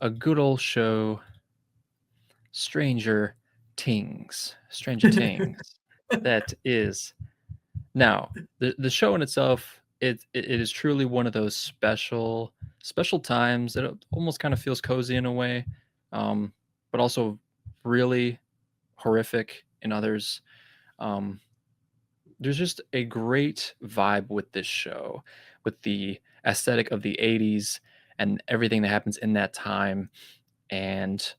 a good old show, Stranger Things. That is now the show in itself. It is truly one of those special times that it almost kind of feels cozy in a way, but also really horrific in others. Um, there's just a great vibe with this show, with the aesthetic of the 80s and everything that happens in that time, and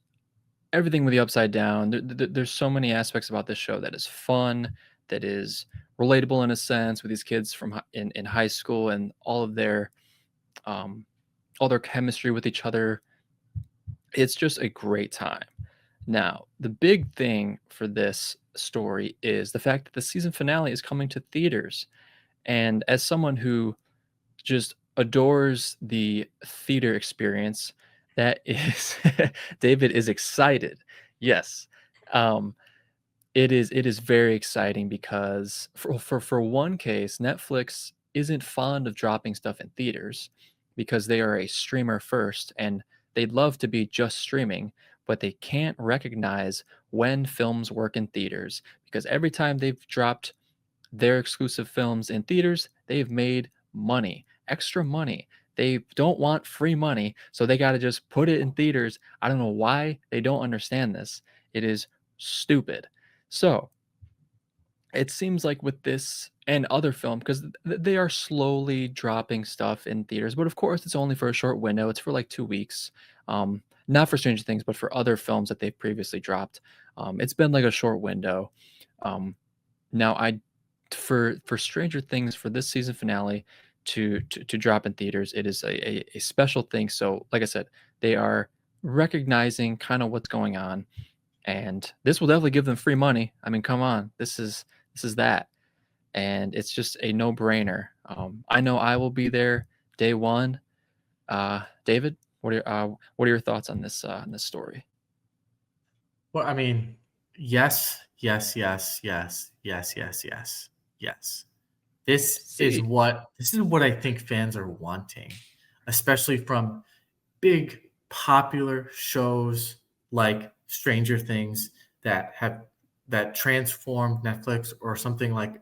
everything with the upside down. There's so many aspects about this show that is fun, that is relatable in a sense with these kids from in high school and um, all their chemistry with each other. It's just a great time. Now, the big thing for this story is the fact that the season finale is coming to theaters. And as someone who just adores the theater experience, that is David is excited. Yes. Um, it is very exciting because for one case, Netflix isn't fond of dropping stuff in theaters because they are a streamer first and they'd love to be just streaming, but they can't recognize when films work in theaters because every time they've dropped their exclusive films in theaters, they've made money, extra money. They don't want free money, so they got to just put it in theaters. I don't know why they don't understand this. It is stupid. So, it seems like with this and other film, because they are slowly dropping stuff in theaters, but of course it's only for a short window. It's for like 2 weeks. Not for Stranger Things, but for other films that they've previously dropped. It's been like a short window. Um, now I for Stranger Things for this season finale to drop in theaters, it is a special thing. So like I said, they are recognizing kind of what's going on, and this will definitely give them free money. I mean, come on, this is that, and it's just a no brainer. I know I will be there day one. David, what are your thoughts on this story? Well, I mean, yes, yes, yes, yes, yes, yes, yes, yes. See, This is what I think fans are wanting, especially from big popular shows like Stranger Things that transformed Netflix, or something like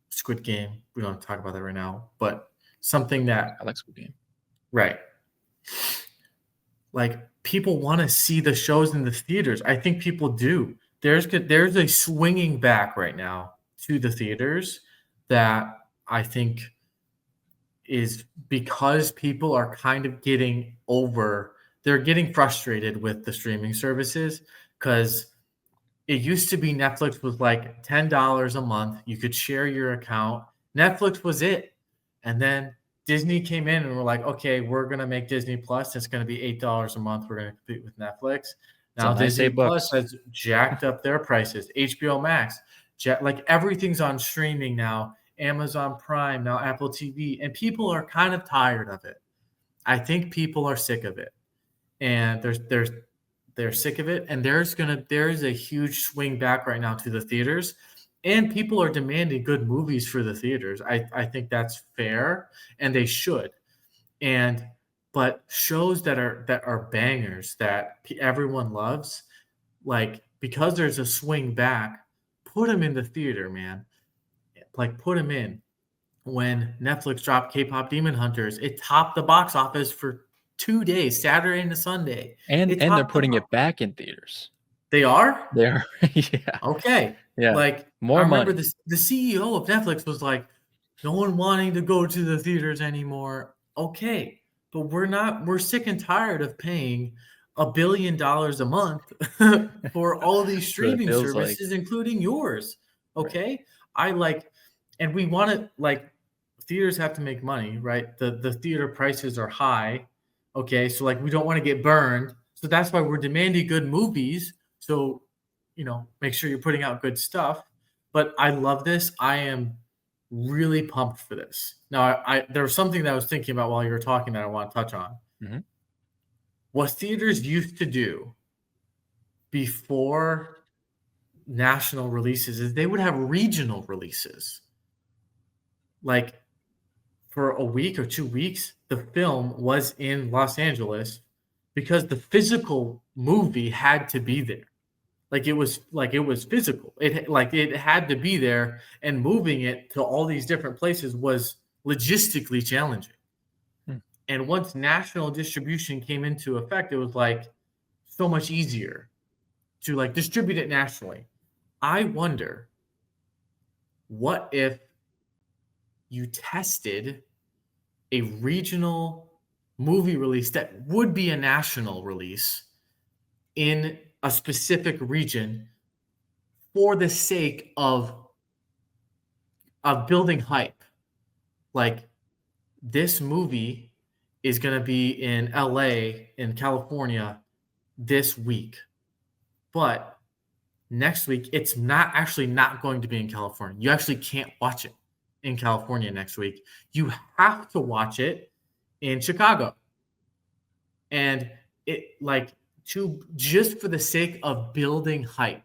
Squid Game. We don't talk about that right now, but something I that, like Squid Game. right, like, people want to see the shows in the theaters. I think people do. There's a swinging back right now to the theaters that I think is because people are kind of getting over. They're getting frustrated with the streaming services, because it used to be Netflix was like $10 a month. You could share your account. Netflix was it. And then Disney came in and we're like, okay, we're going to make Disney Plus. It's going to be $8 a month. We're going to compete with Netflix. It's a Now nice Disney eight Plus bucks. has jacked up their prices. HBO Max, like everything's on streaming now. Amazon Prime, now Apple TV. And people are kind of tired of it. I think people are sick of it. And they're sick of it, and there's a huge swing back right now to the theaters, and people are demanding good movies for the theaters. I think that's fair, and they should. And but shows that are bangers that everyone loves, like, because there's a swing back, put them in the theater, man. Like, put them in. When Netflix dropped K-pop Demon Hunters, it topped the box office for 2 days, Saturday and Sunday. It And they're topped the putting box. it back in theaters. They are? They're yeah, Okay. yeah. Like, I More remember money. this the CEO of Netflix was like, "No one wanting to go to the theaters anymore." Okay, but we're sick and tired of paying $1 billion a month for all these That's what it streaming feels like. services, including yours. Right. Okay? I like and we wanna, like, theaters have to make money, right? The theater prices are high. Okay, so, like, we don't wanna get burned. So that's why we're demanding good movies. So, make sure you're putting out good stuff. But I love this. I am really pumped for this. Now, there was something that I was thinking about while you were talking that I want to touch on. Mhm. What theaters used to do before national releases is they would have regional releases. Like, for a week or 2 weeks, the film was in Los Angeles, because the physical movie had to be there. Like it was physical. It had to be there, and moving it to all these different places was logistically challenging. Hmm. And once national distribution came into effect, it was like so much easier to like distribute it nationally. I wonder what if you tested a regional movie release that would be a national release in a specific region for the sake of building hype. Like this movie is going to be in LA in California this week. But next week it's not going to be in California. You actually can't watch it in California next week. You have to watch it in Chicago. And it like to just for the sake of building hype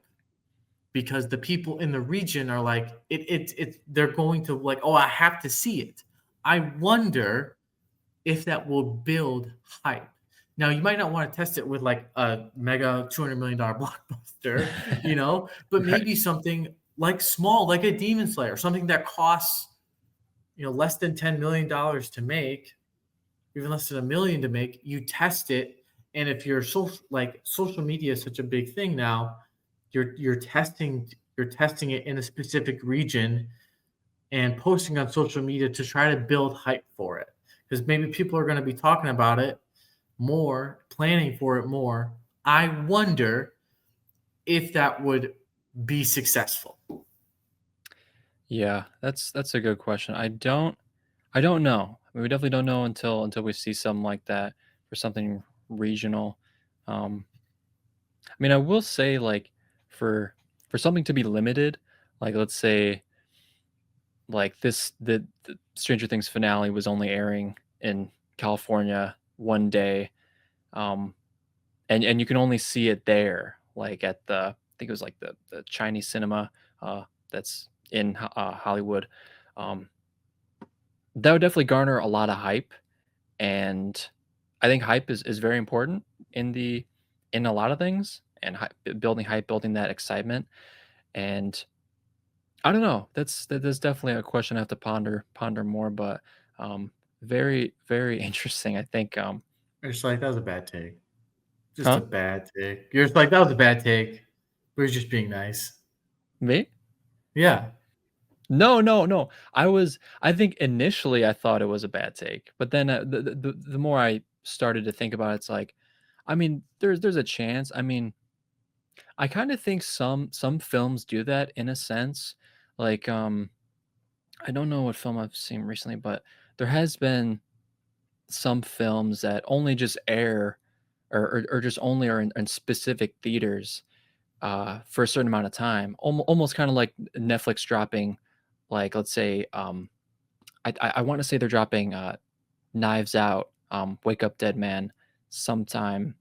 because the people in the region are like they're going to like, oh, I have to see it. I wonder if that will build hype. Now you might not want to test it with like a mega $200 million blockbuster, but Right. maybe something like small, like a Demon Slayer, something that costs less than $10 million to make, even less than $1 million to make. You test it, and if your social media is such a big thing now, you're testing it in a specific region and posting on social media to try to build hype for it because maybe people are going to be talking about it more, planning for it more. I wonder if that would be successful. Yeah, that's a good question. I don't know. I mean, we definitely don't know until we see something like that for something regional. Um, I mean, I will say like for for something to be limited, like let's say like the Stranger Things finale was only airing in California one day, um, and you can only see it there, like at the I think it was like the Chinese cinema that's in Hollywood. Um, that would definitely garner a lot of hype, and I think hype is very important in a lot of things, and building hype, building that excitement. And I don't know. That's definitely a question I have to ponder more, but very very interesting. I think. You're just like, that was a bad take. Just a Huh? bad take. You're just like, that was a bad take. We're just being nice. Me? Yeah. No, no, no. I think initially I thought it was a bad take, but then the more I started to think about it, it's like, I mean, there's a chance. I mean, I kind of think some films do that in a sense. Like, I don't know what film I've seen recently, but there has been some films that only just air or just only are in specific theaters for a certain amount of time. Almost kind of like Netflix dropping, like let's say, I want to say they're dropping Knives Out, Wake Up Dead Man sometime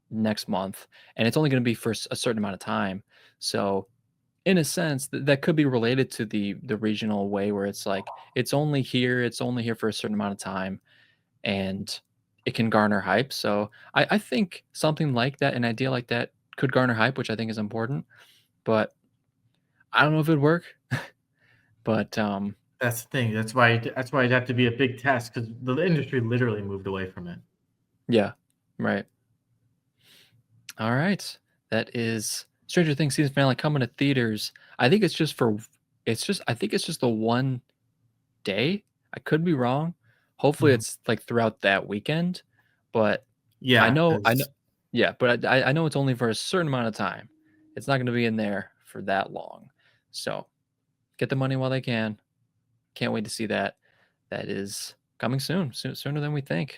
next month, and it's only going to be for a certain amount of time. So in a sense, that could be related to the regional way where it's like it's only here for a certain amount of time, and it can garner hype. So I think something like that, an idea like that, could garner hype, which I think is important. But I don't know if it'd work. But That's the thing. That's why it'd have to be a big test because the industry literally moved away from it. yeah, right. All right. That is Stranger Things season finale coming to theaters. I think I think it's just the one day. I could be wrong. Hopefully Mhm. it's like throughout that weekend, but Yeah, I know 'cause yeah, but I know it's only for a certain amount of time. It's not going to be in there for that long. So, get the money while they can. Can't wait to see that. That is coming soon, sooner than we think.